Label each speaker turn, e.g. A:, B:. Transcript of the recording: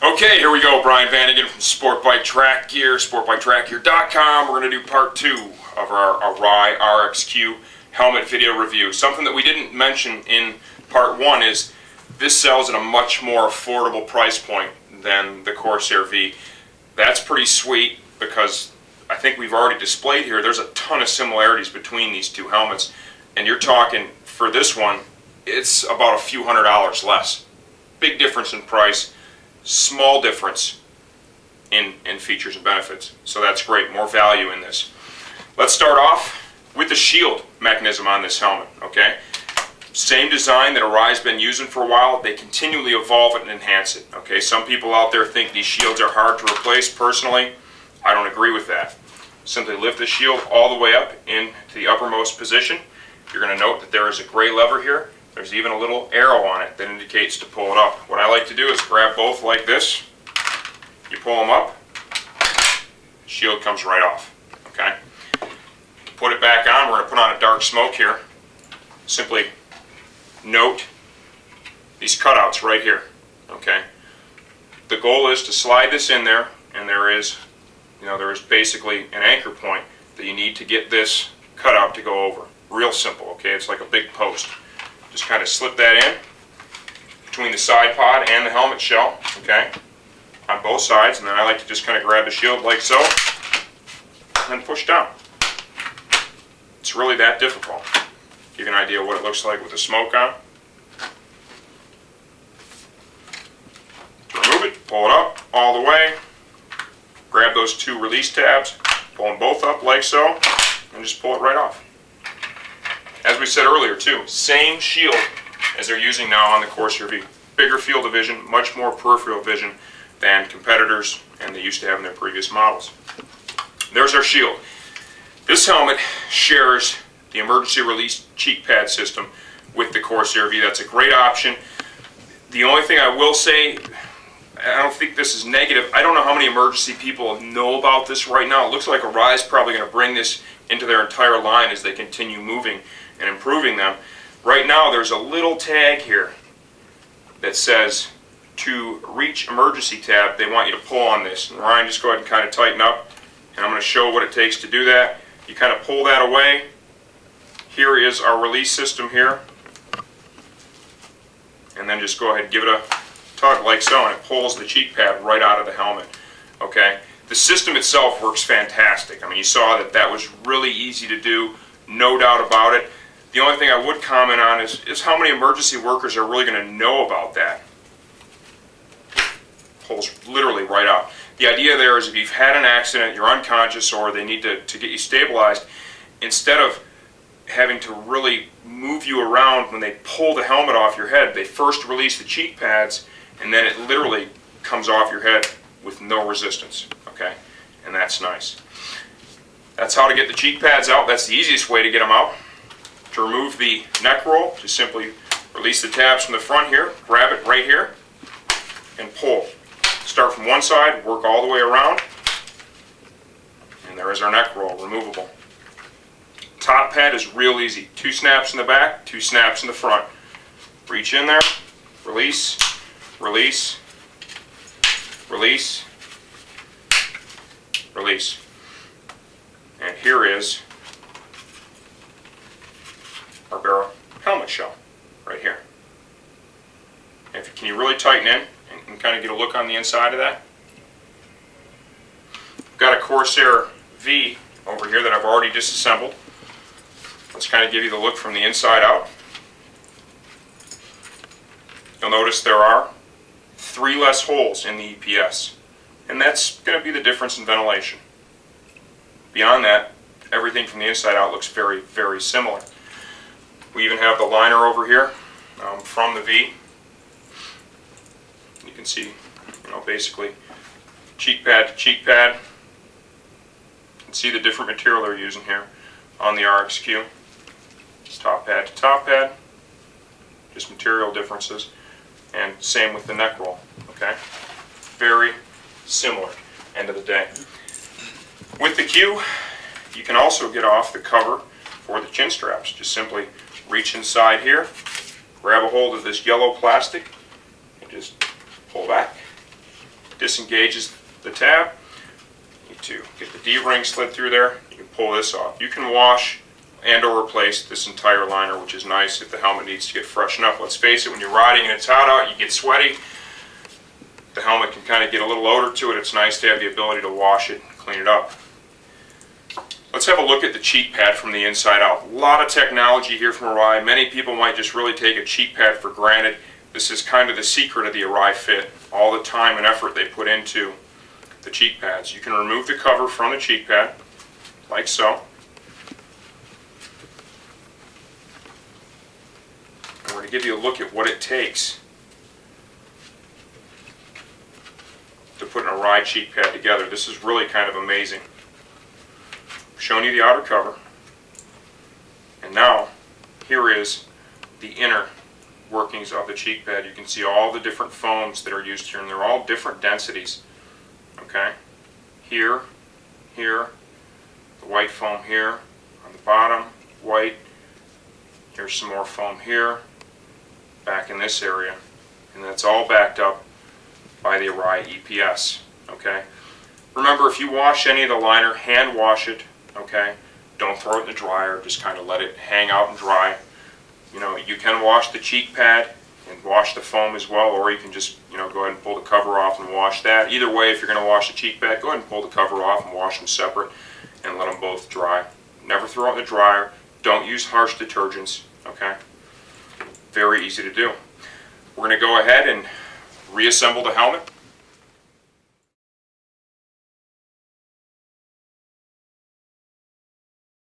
A: Okay, here we go. Brian Vanagan from Sport Bike Track Gear, sportbiketrackgear.com. We're going to do part 2 of our Arai RXQ helmet video review. Something that we didn't mention in part 1 is this sells at a much more affordable price point than the Corsair V. That's pretty sweet because I think we've already displayed here there's a ton of similarities between these two helmets, and you're talking for this one it's about a few $100s less. Big difference in price, small difference in features and benefits, so that's great, more value in this. Let's start off with the shield mechanism on this helmet. Okay, same design that Arai's been using for a while. They continually evolve it and enhance it. Okay, some people out there think these shields are hard to replace. Personally, I don't agree with that. Simply lift the shield all the way up into the uppermost position. You're going to note that there is a gray lever here. There's even a little arrow on it that indicates to pull it up. What I like to do is grab both like this. You pull them up, the shield comes right off. Okay, put it back on. We're going to put on a dark smoke here. Simply note these cutouts right here. Okay, the goal is to slide this in there, and there is basically an anchor point that you need to get this cutout to go over. Real simple. Okay, it's like a big post. Just kind of slip that in between the side pod and the helmet shell, okay, on both sides, and then I like to just kind of grab the shield like so and push down. It's really that difficult. Give you an idea of what it looks like with the smoke on. To remove it, pull it up all the way, grab those two release tabs, pull them both up like so, and just pull it right off. As we said earlier too, same shield as they're using now on the Corsair V. Bigger field of vision, much more peripheral vision than competitors and they used to have in their previous models. There's our shield. This helmet shares the emergency release cheek pad system with the Corsair V. That's a great option. The only thing I will say, I don't think this is negative. I don't know how many emergency people know about this right now. It looks like Arai's probably going to bring this into their entire line as they continue moving and improving them. Right now there's a little tag here that says to reach emergency tab they want you to pull on this. And Ryan, just go ahead and kind of tighten up, and I'm going to show what it takes to do that. You kind of pull that away. Here is our release system here, and then just go ahead and give it a tug like so, and it pulls the cheek pad right out of the helmet. Okay, the system itself works fantastic. I mean, you saw that was really easy to do, no doubt about it. The only thing I would comment on is how many emergency workers are really going to know about that. Pulls literally right out. The idea there is if you've had an accident, you're unconscious, or they need to get you stabilized, instead of having to really move you around when they pull the helmet off your head, they first release the cheek pads, and then it literally comes off your head with no resistance. Okay, and that's nice. That's how to get the cheek pads out. That's the easiest way to get them out. To remove the neck roll, just simply release the tabs from the front here, grab it right here, and pull. Start from one side, work all the way around, and there is our neck roll, removable. Top pad is real easy. 2 snaps in the back, 2 snaps in the front. Reach in there, release, release, release, release. And here is our barrel helmet shell right here. Can you really tighten in and kind of get a look on the inside of that? Got a Corsair V over here that I've already disassembled. Let's kind of give you the look from the inside out. You'll notice there are 3 less holes in the EPS, and that's going to be the difference in ventilation. Beyond that, everything from the inside out looks very, very similar. We even have the liner over here from the V. You can see, basically cheek pad to cheek pad. You can see the different material they're using here on the RXQ. It's top pad to top pad, just material differences, and same with the neck roll. Okay, very similar. End of the day. With the Q, you can also get off the cover for the chin straps. Just simply reach inside here, grab a hold of this yellow plastic, and just pull back, disengages the tab. You need to get the D-ring slid through there. You can pull this off. You can wash and or replace this entire liner, which is nice if the helmet needs to get freshened up. Let's face it, when you're riding and it's hot out, you get sweaty. The helmet can kind of get a little odor to it. It's nice to have the ability to wash it and clean it up. Let's have a look at the cheek pad from the inside out. A lot of technology here from Arai. Many people might just really take a cheek pad for granted. This is kind of the secret of the Arai fit. All the time and effort they put into the cheek pads. You can remove the cover from the cheek pad, like so. And we're going to give you a look at what it takes to put an Arai cheek pad together. This is really kind of amazing. I'm showing you the outer cover, and now here is the inner workings of the cheek pad. You can see all the different foams that are used here, and they're all different densities. Okay, here, the white foam here on the bottom, white. Here's some more foam here, back in this area, and that's all backed up by the Arai EPS. Okay, remember, if you wash any of the liner, hand wash it. Okay, don't throw it in the dryer. Just kind of let it hang out and dry. You know, you can wash the cheek pad and wash the foam as well, or you can just, you know, go ahead and pull the cover off and wash that. Either way, if you're going to wash the cheek pad, go ahead and pull the cover off and wash them separate and let them both dry. Never throw it in the dryer. Don't use harsh detergents. Okay, very easy to do. We're going to go ahead and reassemble the helmet.